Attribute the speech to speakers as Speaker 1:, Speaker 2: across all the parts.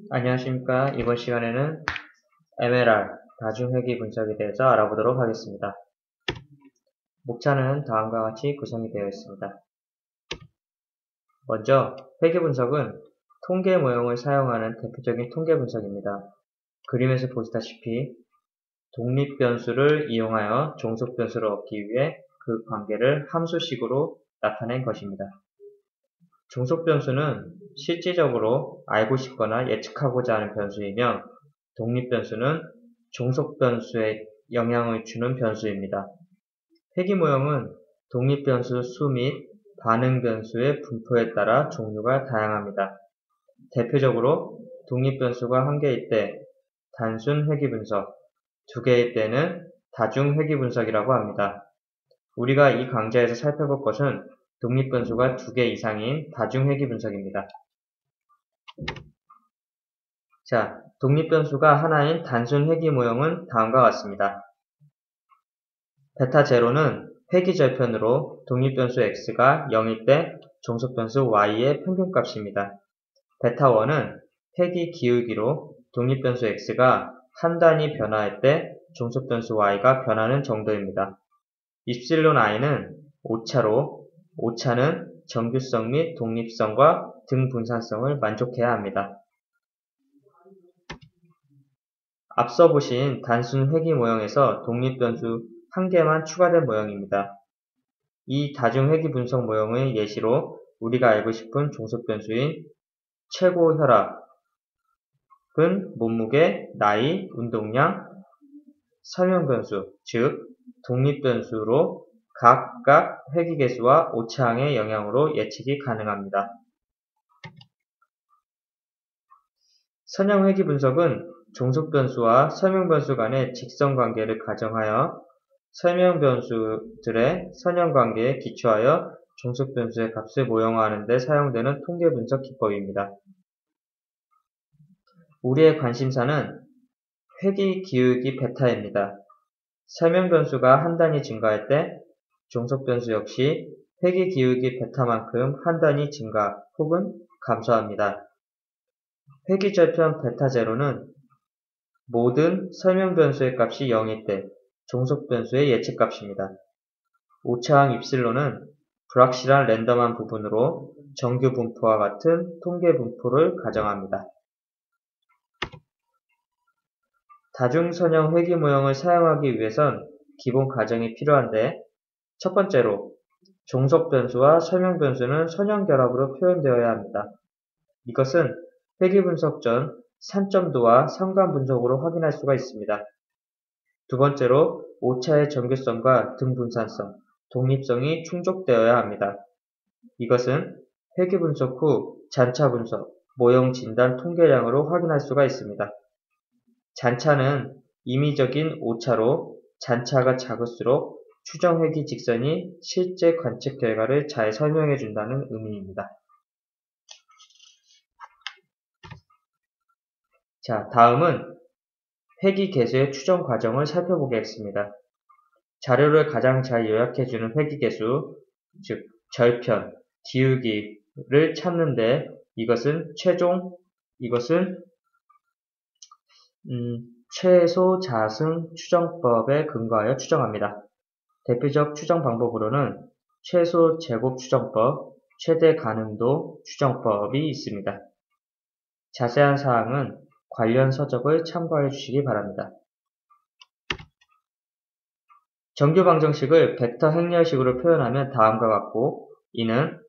Speaker 1: 안녕하십니까. 이번 시간에는 MLR, 다중회귀 분석에 대해서 알아보도록 하겠습니다. 목차는 다음과 같이 구성이 되어 있습니다. 먼저, 회귀 분석은 통계 모형을 사용하는 대표적인 통계 분석입니다. 그림에서 보시다시피 독립변수를 이용하여 종속변수를 얻기 위해 그 관계를 함수식으로 나타낸 것입니다. 종속변수는 실질적으로 알고 싶거나 예측하고자 하는 변수이며 독립변수는 종속변수에 영향을 주는 변수입니다. 회귀 모형은 독립변수 수 및 반응변수의 분포에 따라 종류가 다양합니다. 대표적으로 독립변수가 한 개일 때 단순 회귀 분석, 두 개일 때는 다중 회귀 분석이라고 합니다. 우리가 이 강좌에서 살펴볼 것은 독립변수가 두 개 이상인 다중 회귀 분석입니다. 자, 독립변수가 하나인 단순 회귀 모형은 다음과 같습니다. 베타 제로는 회귀 절편으로 독립변수 x가 0일 때 종속변수 y의 평균값입니다. 베타 1은 회귀 기울기로 독립변수 x가 한 단위 변화할 때 종속변수 y가 변하는 정도입니다. 입실론 i는 오차로 오차는 정규성 및 독립성과 등분산성을 만족해야 합니다. 앞서 보신 단순 회귀 모형에서 독립변수 한 개만 추가된 모형입니다. 이 다중 회귀 분석 모형의 예시로 우리가 알고 싶은 종속변수인 최고 혈압은 몸무게, 나이, 운동량, 설명변수, 즉 독립변수로 각각 회귀 개수와 오차항의 영향으로 예측이 가능합니다. 선형 회귀 분석은 종속변수와 설명변수 간의 직선관계를 가정하여 설명변수들의 선형관계에 기초하여 종속변수의 값을 모형화하는 데 사용되는 통계분석 기법입니다. 우리의 관심사는 회귀 기울기 베타입니다. 설명변수가 한 단위 증가할 때 종속변수 역시 회귀 기울기 베타만큼 한 단위 증가 혹은 감소합니다. 회귀 절편 베타 제로는 모든 설명변수의 값이 0일 때 종속변수의 예측값입니다. 오차항 입실론은 불확실한 랜덤한 부분으로 정규 분포와 같은 통계 분포를 가정합니다. 다중선형 회귀 모형을 사용하기 위해선 기본 가정이 필요한데 첫 번째로 종속변수와 설명변수는 선형결합으로 표현되어야 합니다. 이것은 회귀 분석 전 산점도와 상관분석으로 확인할 수가 있습니다. 두 번째로 오차의 정규성과 등분산성, 독립성이 충족되어야 합니다. 이것은 회귀 분석 후 잔차 분석, 모형 진단 통계량으로 확인할 수가 있습니다. 잔차는 임의적인 오차로 잔차가 작을수록 추정 회귀 직선이 실제 관측 결과를 잘 설명해 준다는 의미입니다. 자, 다음은 회귀 개수의 추정 과정을 살펴보겠습니다. 자료를 가장 잘 요약해주는 회귀 개수, 즉 절편, 기울기를 찾는데 이것은 최소 자승 추정법에 근거하여 추정합니다. 대표적 추정 방법으로는 최소 제곱 추정법, 최대 가능도 추정법이 있습니다. 자세한 사항은 관련 서적을 참고해 주시기 바랍니다. 정규 방정식을 벡터 행렬식으로 표현하면 다음과 같고 이는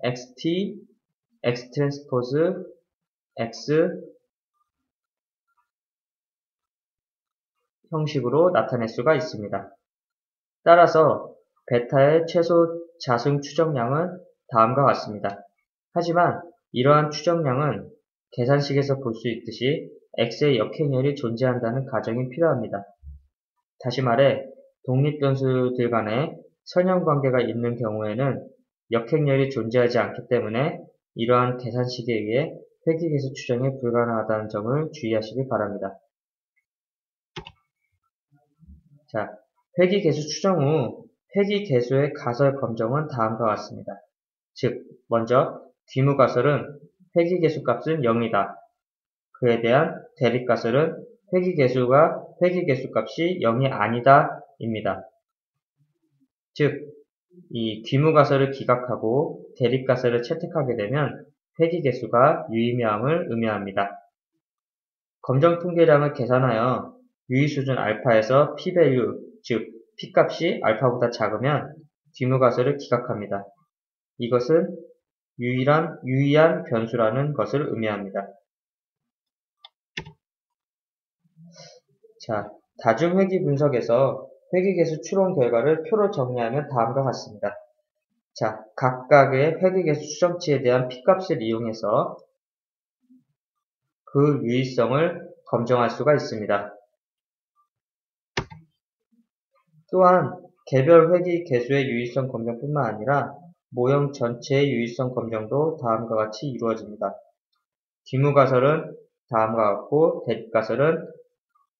Speaker 1: xt, x트랜스포즈, x 형식으로 나타낼 수가 있습니다. 따라서 베타의 최소 자승 추정량은 다음과 같습니다. 하지만 이러한 추정량은 계산식에서 볼 수 있듯이 x의 역행렬이 존재한다는 가정이 필요합니다. 다시 말해 독립변수들 간에 선형관계가 있는 경우에는 역행렬이 존재하지 않기 때문에 이러한 계산식에 의해 회귀개수 추정이 불가능하다는 점을 주의하시기 바랍니다. 자, 회귀개수 추정 후 회귀계수의 가설 검정은 다음과 같습니다. 즉, 먼저 뒤무가설은 회귀계수 값은 0이다. 그에 대한 대립가설은 회귀계수 값이 0이 아니다 입니다. 즉, 이 뒤무가설을 기각하고 대립가설을 채택하게 되면 회귀계수가 유의미함을 의미합니다. 검정 통계량을 계산하여 유의수준 알파에서 p-밸류, 즉 p값이 알파보다 작으면 뒤무가설을 기각합니다. 이것은 유의한 변수라는 것을 의미합니다. 자, 다중회귀 분석에서 회귀계수 추론 결과를 표로 정리하면 다음과 같습니다. 자, 각각의 회귀계수 추정치에 대한 p값을 이용해서 그 유의성을 검증할 수가 있습니다. 또한 개별 회귀계수의 유의성 검증뿐만 아니라 모형 전체의 유의성 검증도 다음과 같이 이루어집니다. 뒤무가설은 다음과 같고 대립가설은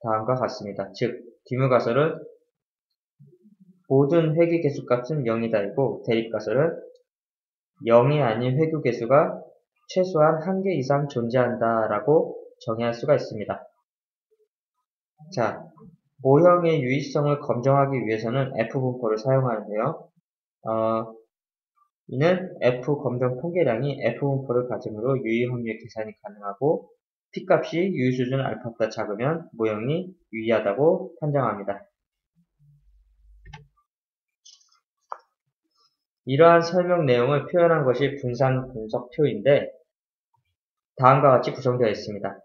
Speaker 1: 다음과 같습니다. 즉, 뒤무가설은 모든 회귀계수 값은 0이다이고 대립가설은 0이 아닌 회귀계수가 최소한 1개 이상 존재한다 라고 정의할 수가 있습니다. 자, 모형의 유의성을 검증하기 위해서는 F분포를 사용하는데요. 이는 F 검정 통계량이 F분포를 가짐으로 유의 확률 계산이 가능하고 P값이 유의수준 알파보다 작으면 모형이 유의하다고 판정합니다. 이러한 설명 내용을 표현한 것이 분산분석표인데 다음과 같이 구성되어 있습니다.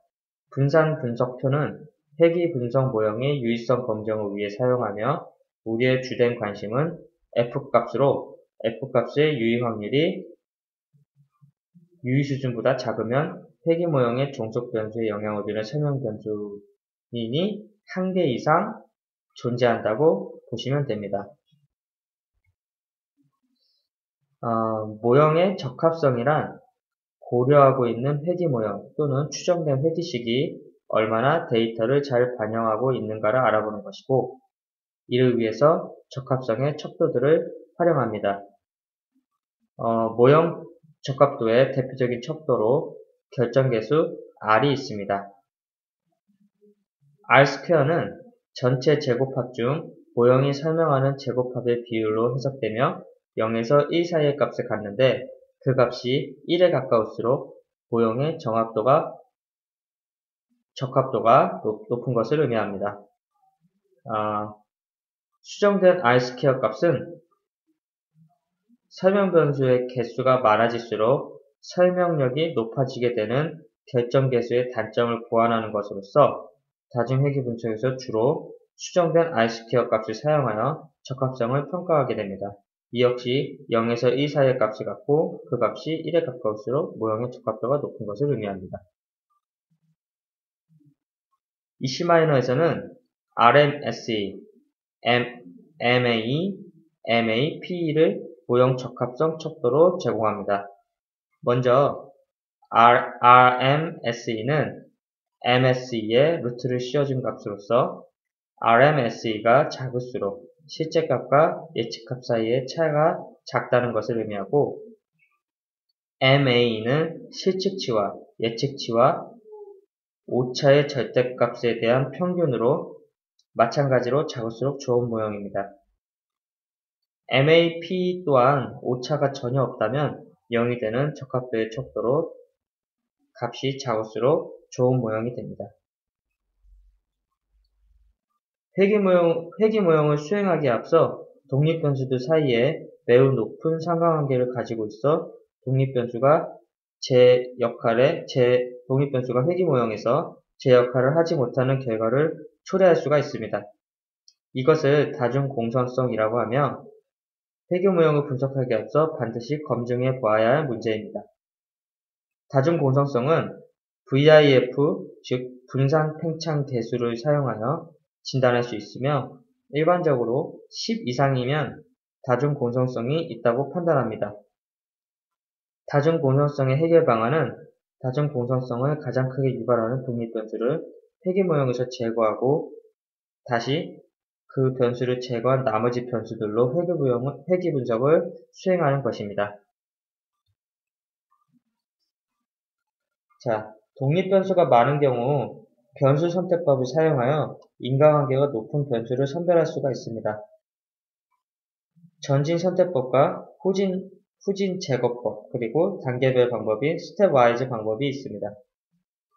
Speaker 1: 분산분석표는 회귀분석 모형의 유의성 검증을 위해 사용하며 우리의 주된 관심은 F값으로 F값의 유의 확률이 유의수준보다 작으면 회귀 모형의 종속 변수에 영향을 주는 설명 변수인이 1개 이상 존재한다고 보시면 됩니다. 모형의 적합성이란 고려하고 있는 회귀 모형 또는 추정된 회귀식이 얼마나 데이터를 잘 반영하고 있는가를 알아보는 것이고 이를 위해서 적합성의 척도들을 활용합니다. 모형 적합도의 대표적인 척도로 결정계수 R이 있습니다. R2는 전체 제곱합 중 모형이 설명하는 제곱합의 비율로 해석되며 0에서 1 사이의 값을 갖는데 그 값이 1에 가까울수록 모형의 적합도가 높은 것을 의미합니다. 수정된 R2 값은 설명 변수의 개수가 많아질수록 설명력이 높아지게 되는 결정계수의 단점을 보완하는 것으로서 다중회귀 분석에서 주로 수정된 R2 값을 사용하여 적합성을 평가하게 됩니다. 이 역시 0에서 1 사이의 값을 갖고 그 값이 1에 가까울수록 모형의 적합도가 높은 것을 의미합니다. 이시마이너에서는 RMSE, MA, PE를 모형 적합성 척도로 제공합니다. 먼저 RMSE는 MSE의 루트를 씌워준 값으로서 RMSE가 작을수록 실제값과 예측값 사이의 차이가 작다는 것을 의미하고 MA는 실측치와 예측치와 오차의 절대값에 대한 평균으로 마찬가지로 작을수록 좋은 모형입니다. MAP 또한 오차가 전혀 없다면 0이 되는 적합도의 척도로 값이 작을수록 좋은 모형이 됩니다. 회귀 모형을 수행하기에 앞서 독립변수들 사이에 매우 높은 상관관계를 가지고 있어 독립변수가 회귀 모형에서 제 역할을 하지 못하는 결과를 초래할 수가 있습니다. 이것을 다중공선성이라고 하며 회귀 모형을 분석하기에 앞서 반드시 검증해 보아야 할 문제입니다. 다중공선성은 VIF, 즉 분산 팽창 대수를 사용하여 진단할 수 있으며 일반적으로 10 이상이면 다중공선성이 있다고 판단합니다. 다중공선성의 해결 방안은 다중공선성을 가장 크게 유발하는 독립변수를 회귀 모형에서 제거하고 다시 그 변수를 제거한 나머지 변수들로 회귀 분석을 수행하는 것입니다. 자, 독립 변수가 많은 경우 변수 선택법을 사용하여 인과관계가 높은 변수를 선별할 수가 있습니다. 전진 선택법과 후진 제거법, 그리고 단계별 방법인 스텝와이즈 방법이 있습니다.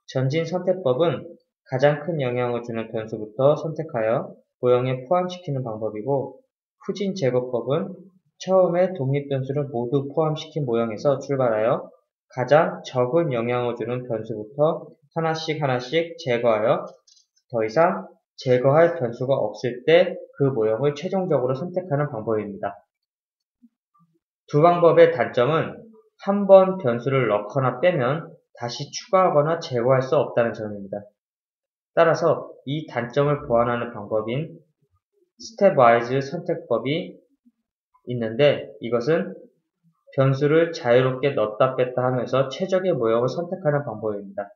Speaker 1: 전진 선택법은 가장 큰 영향을 주는 변수부터 선택하여 모형에 포함시키는 방법이고, 후진 제거법은 처음에 독립 변수를 모두 포함시킨 모형에서 출발하여 가장 적은 영향을 주는 변수부터 하나씩 제거하여 더 이상 제거할 변수가 없을 때 그 모형을 최종적으로 선택하는 방법입니다. 두 방법의 단점은 한 번 변수를 넣거나 빼면 다시 추가하거나 제거할 수 없다는 점입니다. 따라서 이 단점을 보완하는 방법인 스텝와이즈 선택법이 있는데, 이것은 변수를 자유롭게 넣었다 뺐다 하면서 최적의 모형을 선택하는 방법입니다.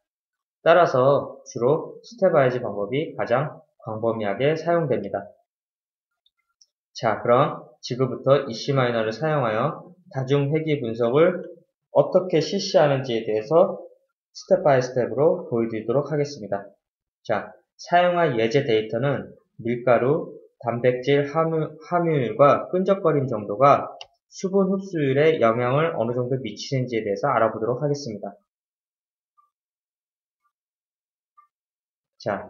Speaker 1: 따라서 주로 스텝와이즈 방법이 가장 광범위하게 사용됩니다. 자, 그럼 지금부터 EC마이너를 사용하여 다중회귀 분석을 어떻게 실시하는지에 대해서 스텝 바이 스텝으로 보여드리도록 하겠습니다. 자, 사용할 예제 데이터는 밀가루, 단백질 함유율과 끈적거림 정도가 수분 흡수율에 영향을 어느 정도 미치는지에 대해서 알아보도록 하겠습니다. 자,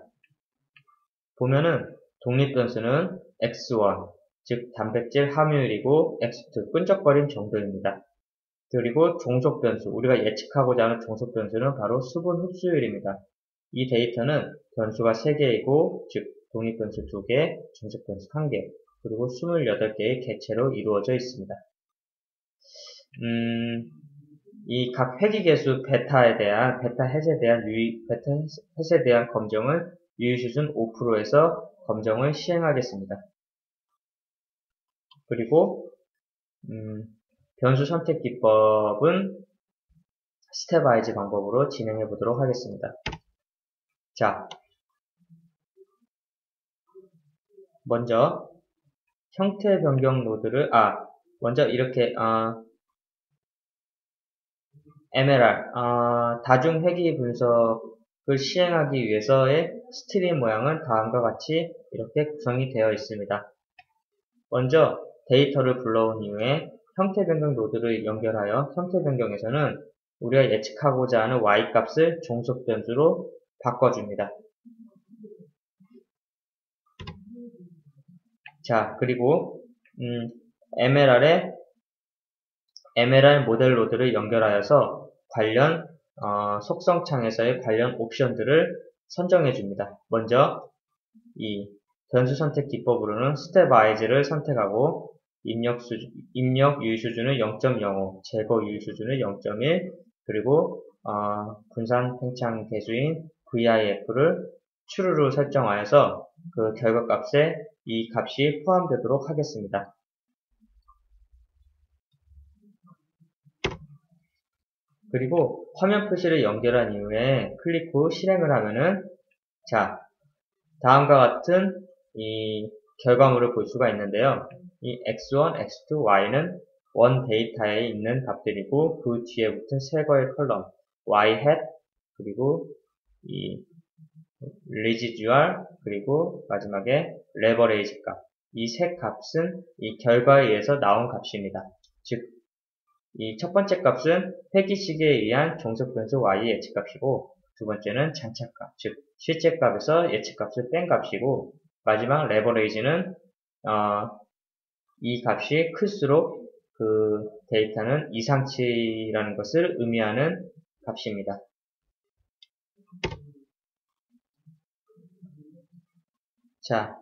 Speaker 1: 보면은 독립변수는 x1, 즉 단백질 함유율이고 x2, 끈적거림 정도입니다. 그리고 종속변수, 우리가 예측하고자 하는 종속변수는 바로 수분 흡수율입니다. 이 데이터는 변수가 3개이고, 즉 독립변수 2개, 종속변수 1개, 그리고 28개의 객체로 이루어져 있습니다. 이 각 회귀계수 베타 햇에 대한 검정을 유의수준 5%에서 검정을 시행하겠습니다. 그리고 변수 선택 기법은 스텝와이즈 방법으로 진행해 보도록 하겠습니다. 자, 먼저 형태 변경 노드를 먼저 이렇게 MLR 다중 회귀 분석을 시행하기 위해서의 스트림 모양은 다음과 같이 이렇게 구성이 되어 있습니다. 먼저 데이터를 불러온 이후에 형태 변경 노드를 연결하여 형태 변경에서는 우리가 예측하고자 하는 y값을 종속 변수로 바꿔줍니다. 자, 그리고 MLR 모델 노드를 연결하여서 관련 속성 창에서의 관련 옵션들을 선정해 줍니다. 먼저 이 변수 선택 기법으로는 스텝와이즈를 선택하고 입력 유의 수준을 0.05, 제거 유의 수준을 0.1, 그리고 분산 팽창 계수인 VIF를 true로 설정하여서 그 결과값에 이 값이 포함되도록 하겠습니다. 그리고 화면 표시를 연결한 이후에 클릭 후 실행을 하면은, 자, 다음과 같은 이 결과물을 볼 수가 있는데요. 이 x1, x2, y는 원 데이터에 있는 값들이고, 그 뒤에 붙은 세 개의 컬럼 y hat, 그리고 이 residual, 그리고 마지막에 leverage 값, 이 세 값은 이 결과에 의해서 나온 값입니다. 즉, 이 첫 번째 값은 회귀식에 의한 종속변수 y의 예측값이고, 두 번째는 잔차값, 즉 실제값에서 예측값을 뺀 값이고, 마지막 레버레이지는 이 값이 클수록 그 데이터는 이상치라는 것을 의미하는 값입니다. 자,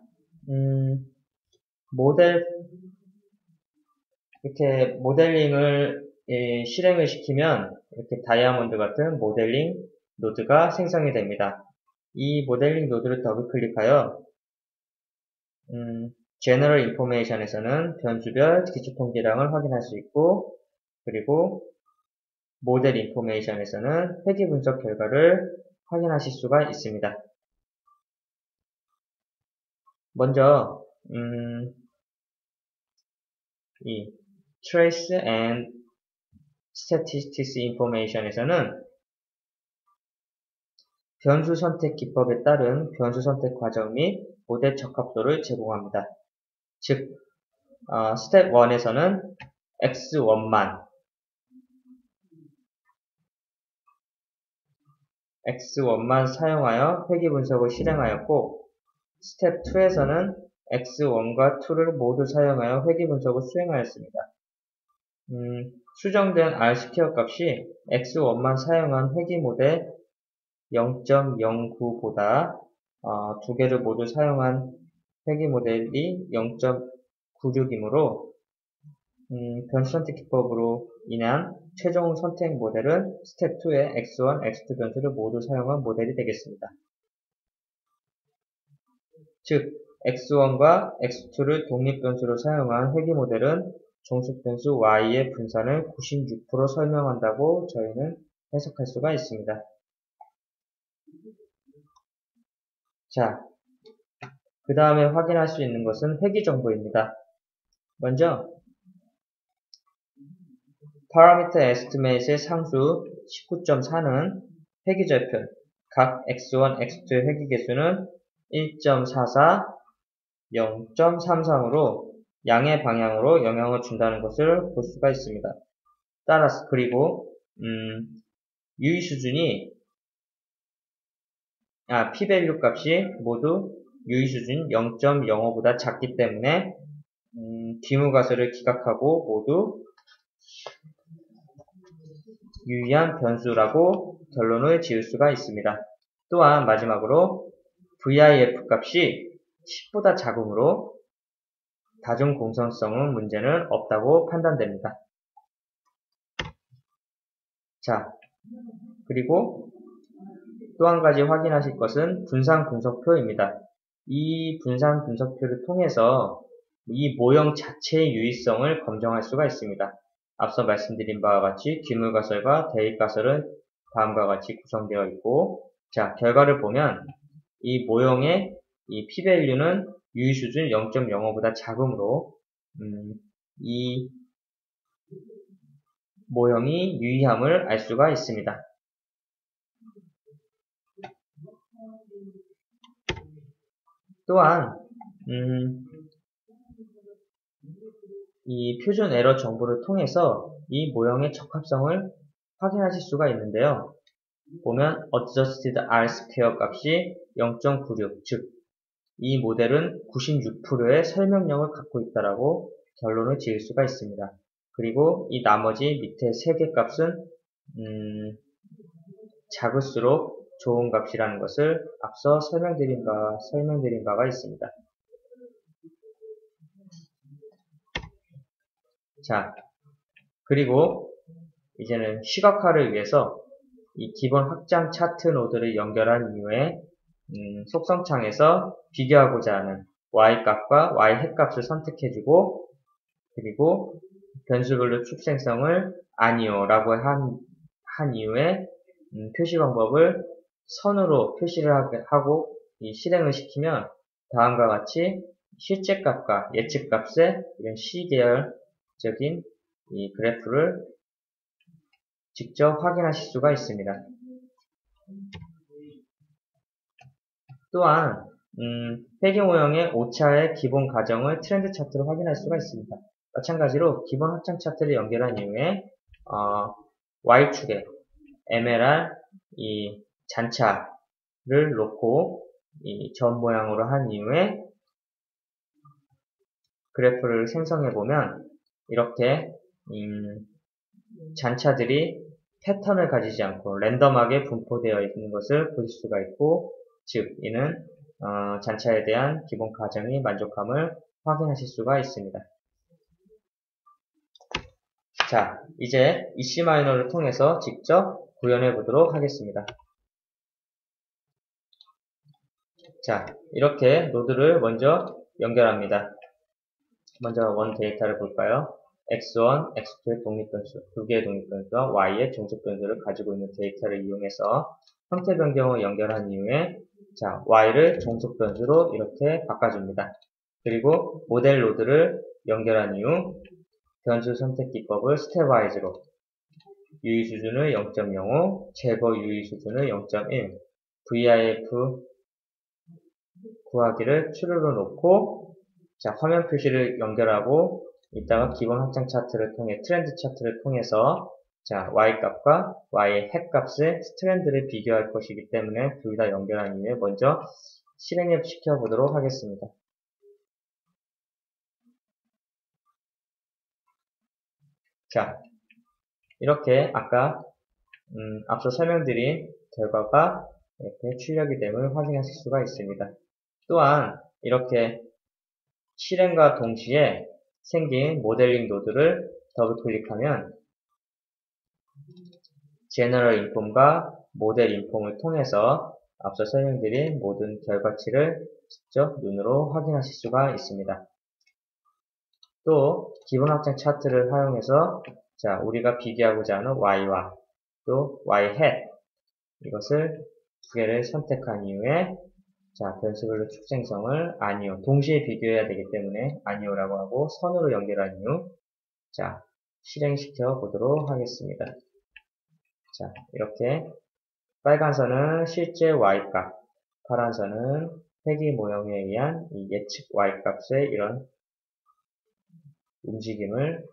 Speaker 1: 이렇게 모델링을 실행을 시키면 이렇게 다이아몬드 같은 모델링 노드가 생성이 됩니다. 이 모델링 노드를 더블 클릭하여 General Information에서는 변수별 기초 통계량을 확인할 수 있고, 그리고 모델 인포메이션에서는 회귀 분석 결과를 확인하실 수가 있습니다. 먼저 이 trace and statistics information에서는 변수 선택 기법에 따른 변수 선택 과정 및 모델 적합도를 제공합니다. 즉, 스텝 1에서는 X1만 사용하여 회귀 분석을 실행하였고, 스텝 2에서는 X1과 2를 모두 사용하여 회귀 분석을 수행하였습니다. 수정된 R 스퀘어 값이 X1만 사용한 회귀 모델 0.09보다 두 개를 모두 사용한 회귀 모델이 0.96이므로 변수 선택 기법으로 인한 최종 선택 모델은 스텝 2의 X1, X2 변수를 모두 사용한 모델이 되겠습니다. 즉, X1과 X2를 독립 변수로 사용한 회귀 모델은 종속 변수 Y의 분산을 96% 설명한다고 저희는 해석할 수가 있습니다. 자, 그 다음에 확인할 수 있는 것은 회귀 정보입니다. 먼저 parameter estimate의 상수 19.4는 회귀 절편, 각 X1, X2의 회귀 개수는 1.44, 0.33으로 양의 방향으로 영향을 준다는 것을 볼 수가 있습니다. 따라서 그리고 유의 수준이 p-value 값이 모두 유의 수준 0.05보다 작기 때문에 뒤무가설을 기각하고 모두 유의한 변수라고 결론을 지을 수가 있습니다. 또한 마지막으로 VIF 값이 10보다 작으므로 다중 공정성은 문제는 없다고 판단됩니다. 자, 그리고 또 한 가지 확인하실 것은 분산 분석표입니다. 이 분산 분석표를 통해서 이 모형 자체의 유의성을 검증할 수가 있습니다. 앞서 말씀드린 바와 같이 뒤물가설과 대입가설은 다음과 같이 구성되어 있고, 자, 결과를 보면 이 모형의 이 p-value는 유의 수준 0.05보다 작으므로 이 모형이 유의함을 알 수가 있습니다. 또한 이 표준 에러 정보를 통해서 이 모형의 적합성을 확인하실 수가 있는데요. 보면 adjusted R-square 값이 0.96, 즉 이 모델은 96%의 설명력을 갖고 있다라고 결론을 지을 수가 있습니다. 그리고 이 나머지 밑에 3개 값은 작을수록 좋은 값이라는 것을 앞서 설명드린 바가 있습니다. 자, 그리고 이제는 시각화를 위해서 이 기본 확장 차트 노드를 연결한 이후에 속성창에서 비교하고자 하는 y값과 y핵 값을 선택해주고, 그리고 변수별로 축생성을 아니요 라고 한 이후에 표시 방법을 선으로 표시를 하고 실행을 시키면 다음과 같이 실제 값과 예측 값의 이런 C계열적인 이 그래프를 직접 확인하실 수가 있습니다. 또한 회귀 모형의 오차의 기본 가정을 트렌드 차트로 확인할 수가 있습니다. 마찬가지로 기본 확장 차트를 연결한 이후에 Y축에 MLR 이 잔차를 놓고 이 점 모양으로 한 이후에 그래프를 생성해 보면 이렇게 잔차들이 패턴을 가지지 않고 랜덤하게 분포되어 있는 것을 보실 수가 있고, 즉 이는 잔차에 대한 기본 가정이 만족함을 확인하실 수가 있습니다. 자, 이제 EC마이너를 통해서 직접 구현해 보도록 하겠습니다. 자, 이렇게 노드를 먼저 연결합니다. 먼저 원 데이터를 볼까요? X1, X2의 독립변수, 두 개의 독립변수와 Y의 종속변수를 가지고 있는 데이터를 이용해서 형태 변경을 연결한 이후에 자, Y를 종속변수로 이렇게 바꿔줍니다. 그리고 모델 노드를 연결한 이후 변수 선택 기법을 스텝와이즈로 유의 수준을 0.05, 제거 유의 수준을 0.1, VIF 구하기를 true로 놓고 자, 화면 표시를 연결하고 이따가 기본 확장 차트를 통해 트렌드 차트를 통해서 자, y 값과 y의 핵 값의 트렌드를 비교할 것이기 때문에 둘 다 연결한 이후에 먼저 실행해 시켜 보도록 하겠습니다. 자, 이렇게 아까 앞서 설명드린 결과가 이렇게 출력이 됨을 확인하실 수가 있습니다. 또한 이렇게 실행과 동시에 생긴 모델링 노드를 더블 클릭하면 제너럴 인폼과 모델 인폼을 통해서 앞서 설명드린 모든 결과치를 직접 눈으로 확인하실 수가 있습니다. 또 기본 확장 차트를 활용해서 자, 우리가 비교하고자 하는 y와 또 y hat 이것을 두 개를 선택한 이후에 자, 변수별로 축생성을 아니요, 동시에 비교해야 되기 때문에 아니요라고 하고 선으로 연결한 이후 자, 실행시켜 보도록 하겠습니다. 자, 이렇게 빨간 선은 실제 y값, 파란 선은 회귀 모형에 의한 이 예측 y값의 이런 움직임을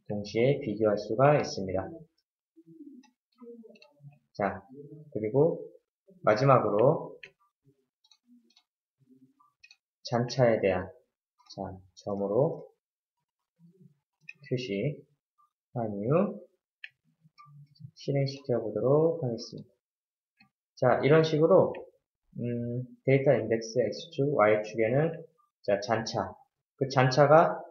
Speaker 1: 동시에 비교할 수가 있습니다. 자, 그리고 마지막으로 잔차에 대한 자, 점으로 표시한 이후 실행시켜 보도록 하겠습니다. 자, 이런 식으로 데이터 인덱스 X축, Y축에는 자, 잔차, 그 잔차가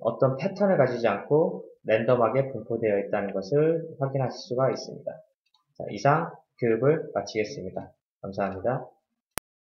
Speaker 1: 어떤 패턴을 가지지 않고 랜덤하게 분포되어 있다는 것을 확인하실 수가 있습니다. 자, 이상 교육을 마치겠습니다. 감사합니다.